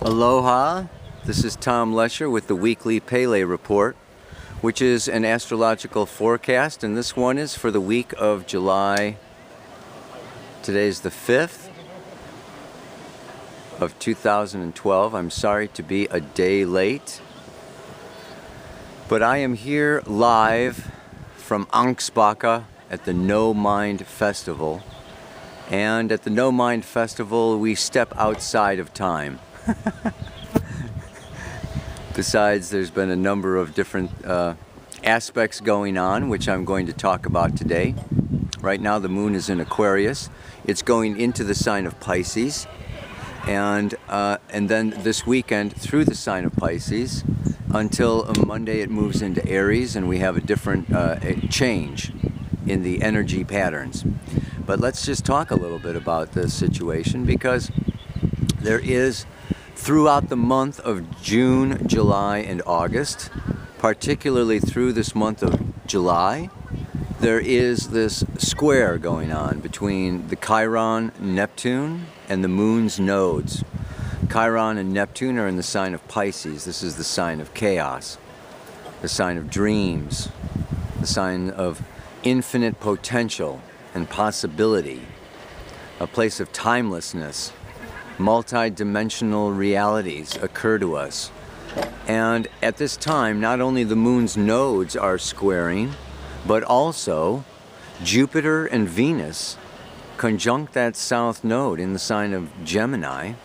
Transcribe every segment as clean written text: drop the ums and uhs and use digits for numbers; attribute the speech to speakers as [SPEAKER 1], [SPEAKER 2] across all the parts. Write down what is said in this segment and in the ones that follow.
[SPEAKER 1] Aloha, this is Tom Lesher with the weekly Pele Report, which is an astrological forecast, and this one is for the week of July. Today's the 5th of 2012. I'm sorry to be a day late, but I am here live from Ansbacka at the No Mind Festival. And at the No Mind Festival, we step outside of time. Besides, there's been a number of different aspects going on, which I'm going to talk about today. Right now, the moon is in Aquarius. It's going into the sign of Pisces, and then this weekend through the sign of Pisces until Monday it moves into Aries, and we have a different change in the energy patterns. But let's just talk a little bit about this situation, because there is, throughout the month of June, July, and August, particularly through this month of July, there is this square going on between the Chiron, Neptune, and the moon's nodes. Chiron and Neptune are in the sign of Pisces. This is the sign of chaos, the sign of dreams, the sign of infinite potential and possibility, a place of timelessness. Multi-dimensional realities occur to us. And at this time, not only the moon's nodes are squaring, but also Jupiter and Venus conjunct that south node in the sign of Gemini.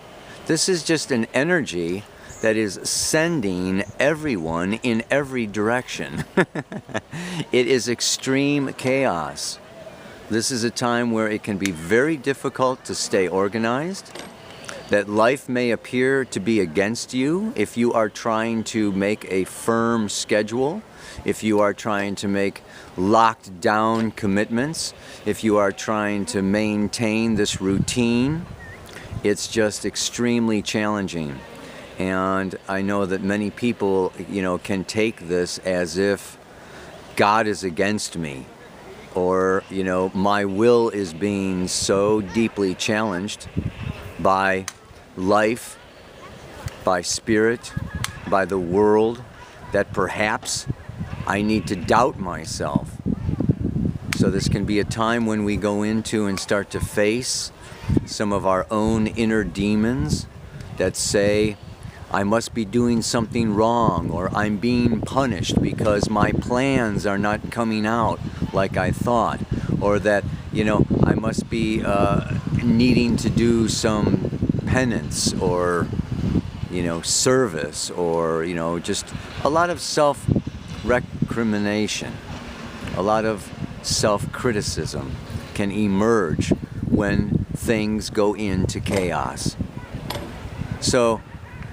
[SPEAKER 1] This is just an energy that is sending everyone in every direction. It is extreme chaos. This is a time where it can be very difficult to stay organized, that life may appear to be against you if you are trying to make a firm schedule, if you are trying to make locked down commitments, if you are trying to maintain this routine. It's just extremely challenging. And I know that many people, can take this as if God is against me, or, my will is being so deeply challenged by life, by spirit, by the world, that perhaps I need to doubt myself. So this can be a time when we go into and start to face some of our own inner demons that say, I must be doing something wrong, or I'm being punished because my plans are not coming out like I thought, or that, I must be needing to do some penance or, service, or, just a lot of self-recrimination, a lot of self-criticism can emerge when things go into chaos. So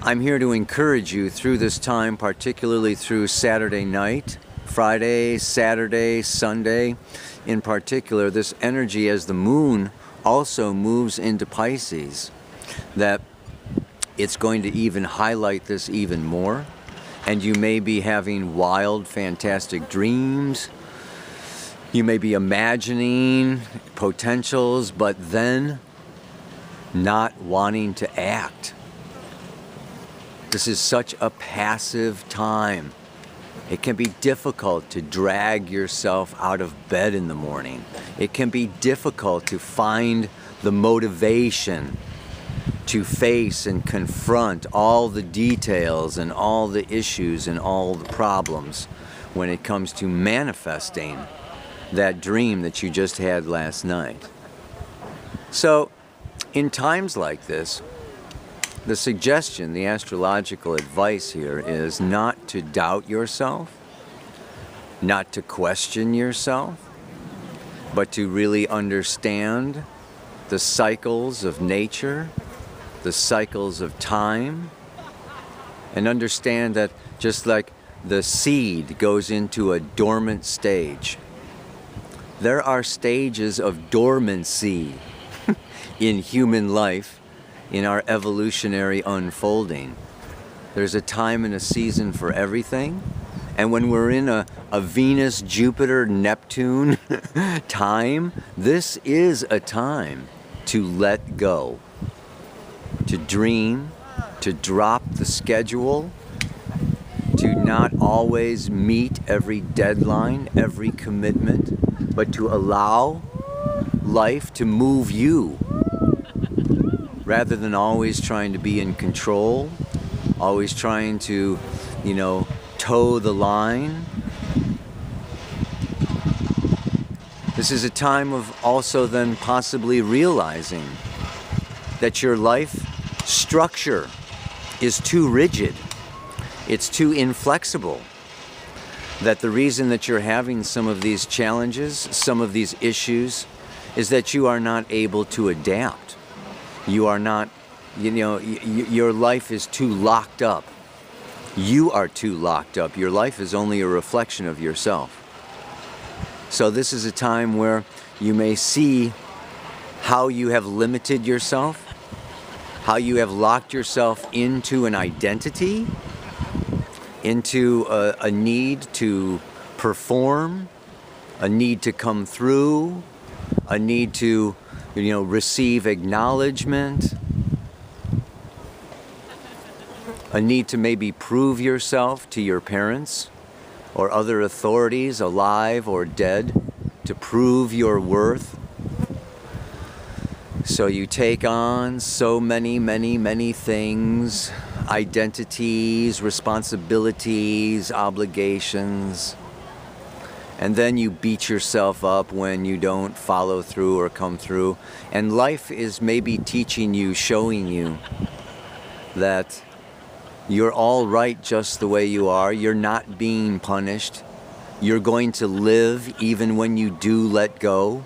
[SPEAKER 1] I'm here to encourage you through this time, particularly through Saturday night, Friday, Saturday, Sunday. In particular, this energy as the moon also moves into Pisces, that it's going to even highlight this even more. And you may be having wild, fantastic dreams. You may be imagining potentials, but then not wanting to act. This is such a passive time. It can be difficult to drag yourself out of bed in the morning. It can be difficult to find the motivation to face and confront all the details and all the issues and all the problems when it comes to manifesting that dream that you just had last night. So, in times like this, the suggestion, the astrological advice here is not to doubt yourself, not to question yourself, but to really understand the cycles of nature, the cycles of time, and understand that just like the seed goes into a dormant stage, there are stages of dormancy in human life, in our evolutionary unfolding. There's a time and a season for everything. And when we're in a Venus, Jupiter, Neptune time, this is a time to let go, to dream, to drop the schedule, to not always meet every deadline, every commitment, but to allow life to move you rather than always trying to be in control, always trying to, toe the line. This is a time of also then possibly realizing that your life structure is too rigid, it's too inflexible, that the reason that you're having some of these challenges, some of these issues, is that you are not able to adapt. You are not, your life is too locked up. You are too locked up. Your life is only a reflection of yourself. So this is a time where you may see how you have limited yourself, how you have locked yourself into an identity, into a need to perform, a need to come through, a need to, receive acknowledgement, a need to maybe prove yourself to your parents or other authorities, alive or dead, to prove your worth. So you take on so many things, identities, responsibilities, obligations, and then you beat yourself up when you don't follow through or come through. And life is maybe teaching you, showing you that you're all right just the way you are. You're not being punished. You're going to live even when you do let go.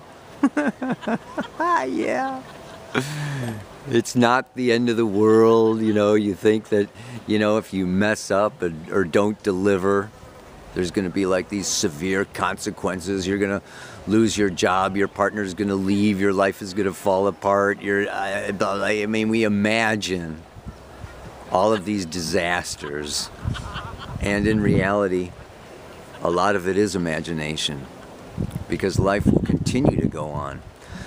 [SPEAKER 1] Yeah. It's not the end of the world, you think that, if you mess up or don't deliver, there's going to be like these severe consequences. You're going to lose your job, your partner's going to leave, your life is going to fall apart. We imagine all of these disasters, and in reality, a lot of it is imagination, because life will continue to go on.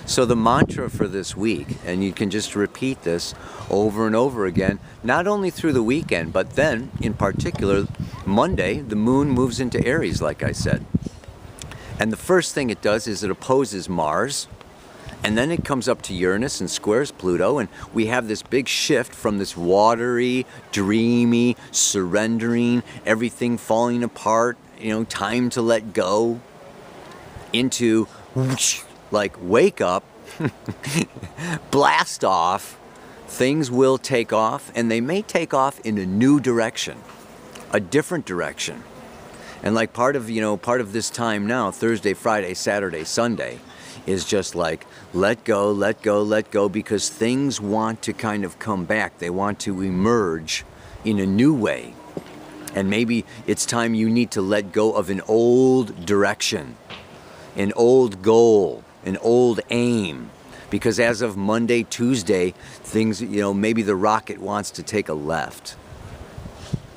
[SPEAKER 1] So the mantra for this week, and you can just repeat this over and over again, not only through the weekend, but then, in particular, Monday, the moon moves into Aries, like I said. And the first thing it does is it opposes Mars, and then it comes up to Uranus and squares Pluto, and we have this big shift from this watery, dreamy, surrendering, everything falling apart, time to let go, into whoosh, like wake up, blast off, things will take off, and they may take off in a new direction, a different direction. And like part of this time now, Thursday, Friday, Saturday, Sunday, is just like let go, because things want to kind of come back. They want to emerge in a new way. And maybe it's time you need to let go of an old direction, an old goal, an old aim. Because as of Monday, Tuesday, things, maybe the rocket wants to take a left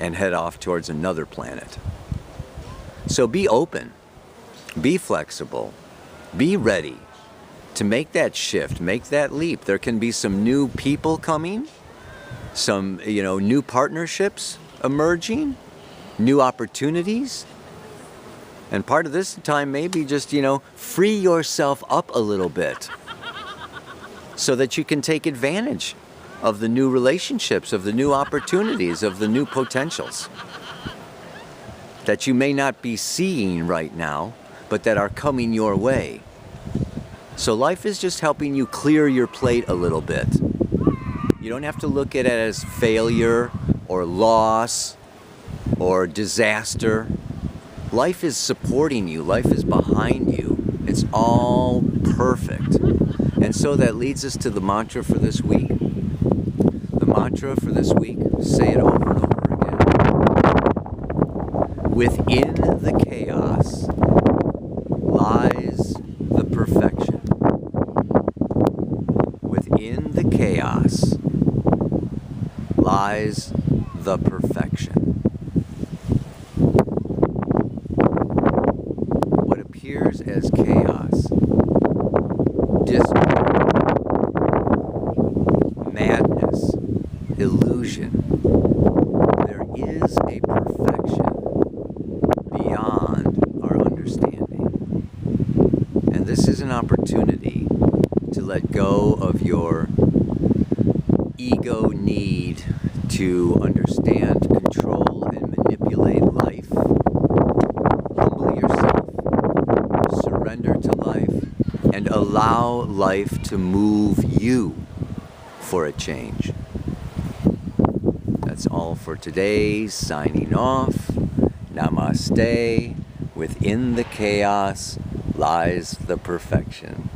[SPEAKER 1] and head off towards another planet. So be open, be flexible, be ready to make that shift, make that leap. There can be some new people coming, some, new partnerships emerging, new opportunities. And part of this time maybe just, free yourself up a little bit so that you can take advantage of the new relationships, of the new opportunities, of the new potentials that you may not be seeing right now, but that are coming your way. So life is just helping you clear your plate a little bit. You don't have to look at it as failure or loss or disaster. Life is supporting you. Life is behind you. It's all perfect. And so that leads us to the mantra for this week. The mantra for this week, say it over and over again. Within the chaos lies the perfection. Within the chaos lies the perfection. What appears as chaos, disorder, madness, illusion. There is a perfection beyond our understanding. And this is an opportunity to let go of your ego need to understand, control, and manipulate life. Humble yourself, surrender to life, and allow life to move you for a change. That's all for today. Signing off. Namaste. Within the chaos lies the perfection.